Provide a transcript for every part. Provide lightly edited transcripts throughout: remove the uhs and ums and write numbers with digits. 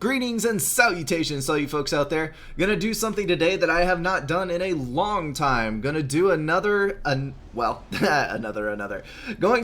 Greetings and salutations to all you folks out there. Gonna do something today that I have not done in a long time. Gonna do another. Going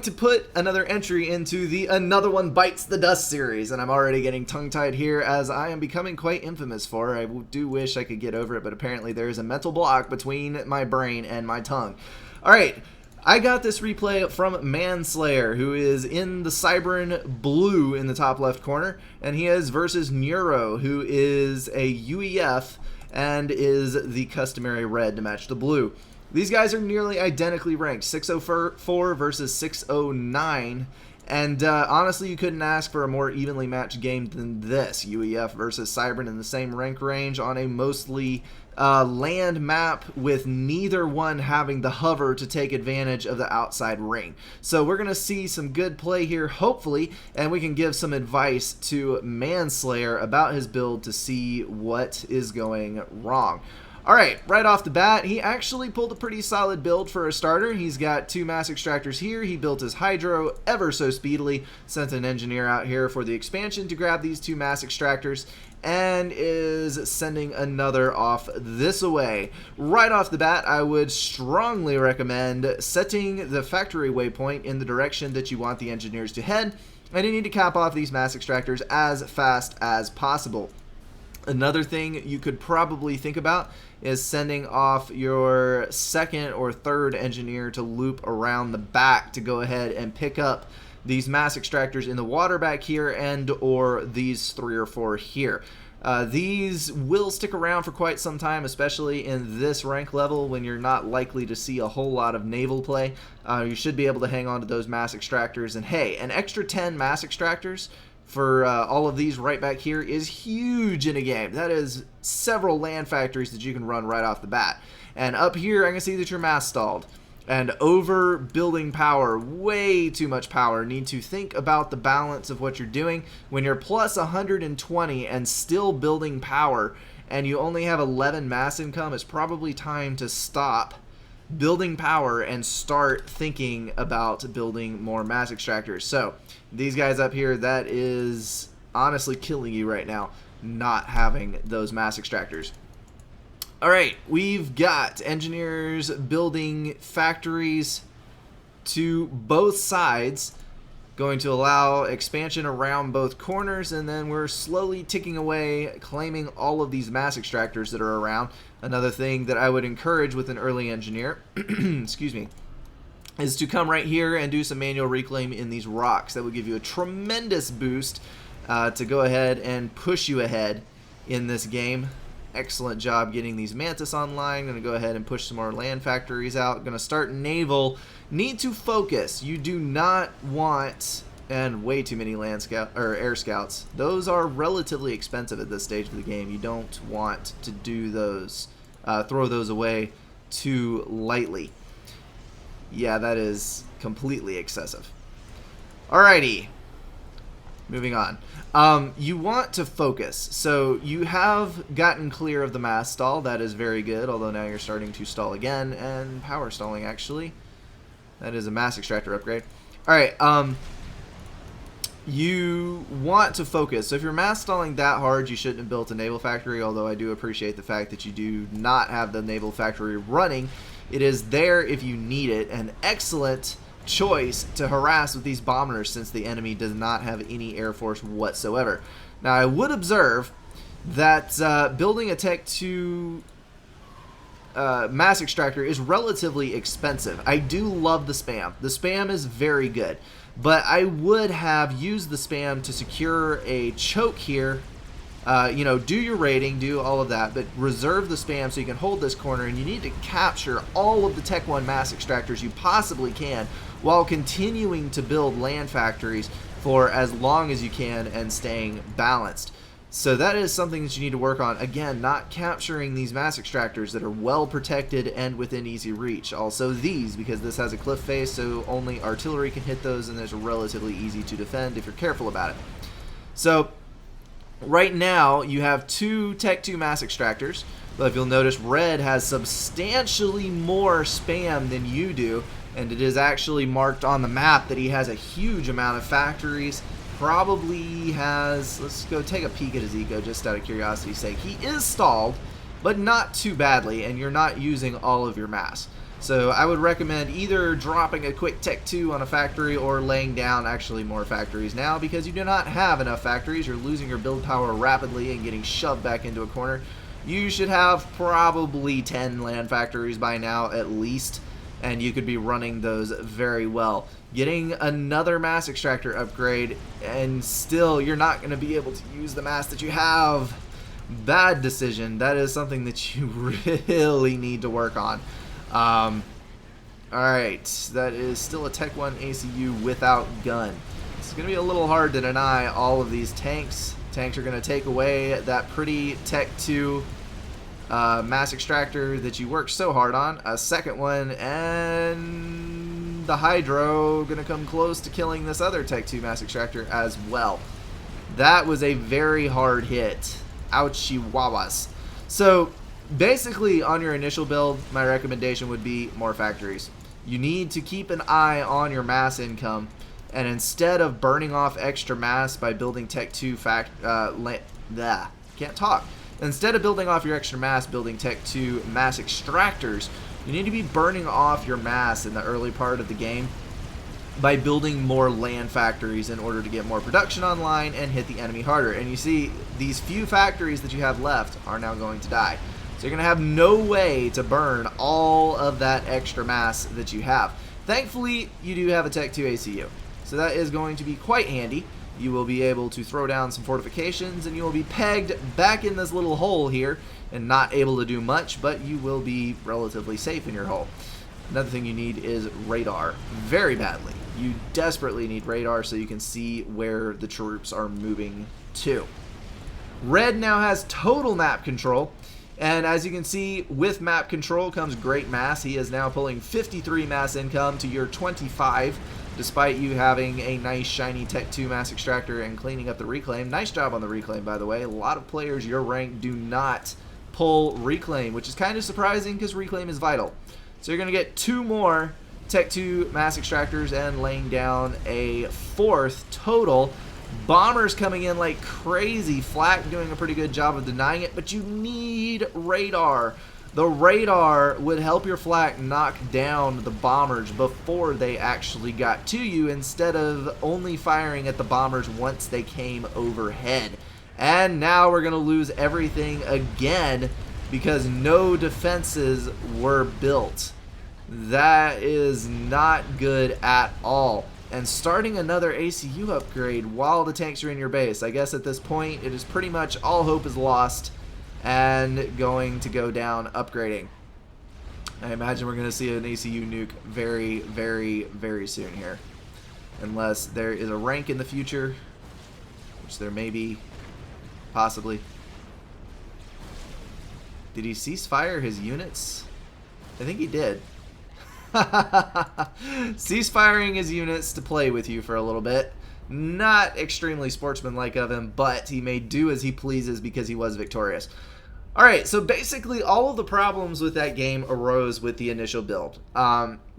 to put another entry into the Another One Bites the Dust series, and I'm already getting tongue-tied here as I am becoming quite infamous for. I do wish I could get over it, but apparently there is a mental block between my brain and my tongue. Alright. I got this replay from Manslayer, who is in the Cybern blue in the top left corner, and he is versus Neuro, who is a UEF and is the customary red to match the blue. These guys are nearly identically ranked, 604 versus 609, and honestly, you couldn't ask for a more evenly matched game than this. UEF versus Cybern in the same rank range on a mostly land map with neither one having the hover to take advantage of the outside ring. So we're going to see some good play here, hopefully, and we can give some advice to Manslayer about his build to see what is going wrong. Alright, right off the bat, he actually pulled a pretty solid build for a starter. He's got two mass extractors here. He built his Hydro ever so speedily, sent an engineer out here for the expansion to grab these two mass extractors, and is sending another off this way. Right off the bat, I would strongly recommend setting the factory waypoint in the direction that you want the engineers to head, and you need to cap off these mass extractors as fast as possible. Another thing you could probably think about is sending off your second or third engineer to loop around the back to go ahead and pick up these mass extractors in the water back here and or these 3 or 4 here. These will stick around for quite some time, especially in this rank level when you're not likely to see a whole lot of naval play. You should be able to hang on to those mass extractors, and hey, an extra 10 mass extractors for all of these right back here is huge in a game. That is several land factories that you can run right off the bat. And up here I can see that you're mass stalled and over building power, way too much power. Need to think about the balance of what you're doing. When you're plus 120 and still building power and you only have 11 mass income, it's probably time to stop building power and start thinking about building more mass extractors. So these guys up here, that is honestly killing you right now, not having those mass extractors. Alright, we've got engineers building factories to both sides, going to allow expansion around both corners, and then we're slowly ticking away, claiming all of these mass extractors that are around. Another thing that I would encourage with an early engineer, excuse me, is to come right here and do some manual reclaim in these rocks. That would give you a tremendous boost to go ahead and push you ahead in this game. Excellent job getting these Mantis online. Going to go ahead and push some more land factories out. Going to start naval. Need to focus. You do not want, and way too many land scout or air scouts. Those are relatively expensive at this stage of the game. You don't want to do those, throw those away too lightly. Yeah, that is completely excessive. Alrighty. Moving on. You want to focus. So you have gotten clear of the mass stall. That is very good, although now you're starting to stall again, and power stalling actually. That is a mass extractor upgrade. Alright, you want to focus. So if you're mass stalling that hard, you shouldn't have built a naval factory, although I do appreciate the fact that you do not have the naval factory running. It is there if you need it. An excellent choice to harass with these bombers since the enemy does not have any air force whatsoever. Now I would observe that building a Tech 2 mass extractor is relatively expensive. I do love the spam. The spam is very good, but I would have used the spam to secure a choke here. You know, do your raiding, do all of that, but reserve the spam so you can hold this corner, and you need to capture all of the Tech 1 mass extractors you possibly can while continuing to build land factories for as long as you can and staying balanced. So that is something that you need to work on. Again, not capturing these mass extractors that are well protected and within easy reach. Also these, because this has a cliff face, so only artillery can hit those, and they're relatively easy to defend if you're careful about it. So right now you have two Tech 2 mass extractors, but if you'll notice, red has substantially more spam than you do, and it is actually marked on the map that he has a huge amount of factories probably has, let's go take a peek at his eco just out of curiosity's sake. He is stalled, but not too badly, and you're not using all of your mass. So I would recommend either dropping a quick Tech 2 on a factory or laying down actually more factories now, because you do not have enough factories. You're losing your build power rapidly and getting shoved back into a corner. You should have probably 10 land factories by now at least, and you could be running those very well. Getting another mass extractor upgrade, and still you're not going to be able to use the mass that you have. Bad decision. That is something that you really need to work on. Alright, that is still a Tech 1 ACU without gun. It's going to be a little hard to deny all of these tanks. Tanks are going to take away that pretty Tech 2 mass extractor that you worked so hard on. A second one, and the Hydro going to come close to killing this other Tech 2 mass extractor as well. That was a very hard hit. Ouchie wawas. So basically, on your initial build, my recommendation would be more factories. You need to keep an eye on your mass income, and instead of burning off extra mass by building Tech 2 Instead of building off your extra mass building Tech 2 mass extractors, you need to be burning off your mass in the early part of the game by building more land factories in order to get more production online and hit the enemy harder. And you see, these few factories that you have left are now going to die. So you're going to have no way to burn all of that extra mass that you have. Thankfully, you do have a Tech 2 ACU, so that is going to be quite handy. You will be able to throw down some fortifications, and you will be pegged back in this little hole here and not able to do much, but you will be relatively safe in your hole. Another thing you need is radar, very badly. You desperately need radar so you can see where the troops are moving to. Red now has total map control, and as you can see, with map control comes great mass. He is now pulling 53 mass income to your 25, despite you having a nice shiny Tech 2 mass extractor and cleaning up the reclaim. Nice job on the reclaim, by the way. A lot of players your rank do not pull reclaim, which is kind of surprising because reclaim is vital. So you're going to get 2 more Tech 2 mass extractors and laying down a 4th total. Bombers coming in like crazy. Flak doing a pretty good job of denying it, but you need radar. The radar would help your flak knock down the bombers before they actually got to you, instead of only firing at the bombers once they came overhead. And now we're going to lose everything again because no defenses were built. That is not good at all. And starting another ACU upgrade while the tanks are in your base. I guess at this point it is pretty much all hope is lost and going to go down upgrading. I imagine we're going to see an ACU nuke very, very, very soon here. Unless there is a rank in the future, which there may be, possibly. Did he cease fire his units? I think he did. Cease firing his units to play with you for a little bit. Not extremely sportsmanlike of him, but he may do as he pleases because he was victorious. Alright, so basically all of the problems with that game arose with the initial build.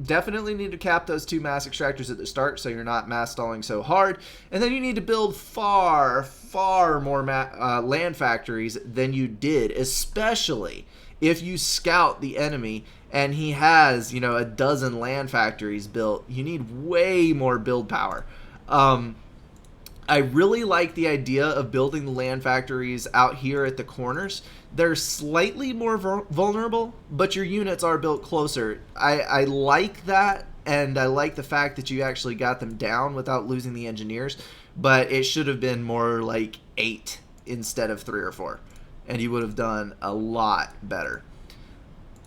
Definitely need to cap those 2 mass extractors at the start so you're not mass stalling so hard. And then you need to build far, far more land factories than you did, especially if you scout the enemy and he has, you know, a dozen land factories built. You need way more build power. I really like the idea of building the land factories out here at the corners. They're slightly more vulnerable, but your units are built closer. I like that, and I like the fact that you actually got them down without losing the engineers, but it should have been more like 8 instead of 3 or 4, and you would have done a lot better.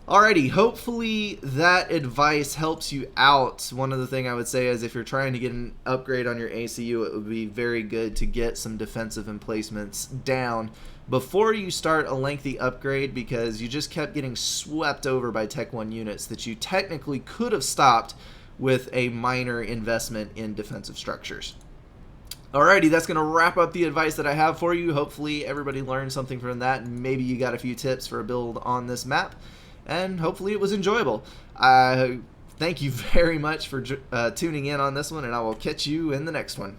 Alrighty, hopefully that advice helps you out. One other thing I would say is if you're trying to get an upgrade on your ACU, it would be very good to get some defensive emplacements down before you start a lengthy upgrade, because you just kept getting swept over by Tech 1 units that you technically could have stopped with a minor investment in defensive structures. Alrighty, that's going to wrap up the advice that I have for you. Hopefully everybody learned something from that, and maybe you got a few tips for a build on this map. And hopefully it was enjoyable. Thank you very much for tuning in on this one, and I will catch you in the next one.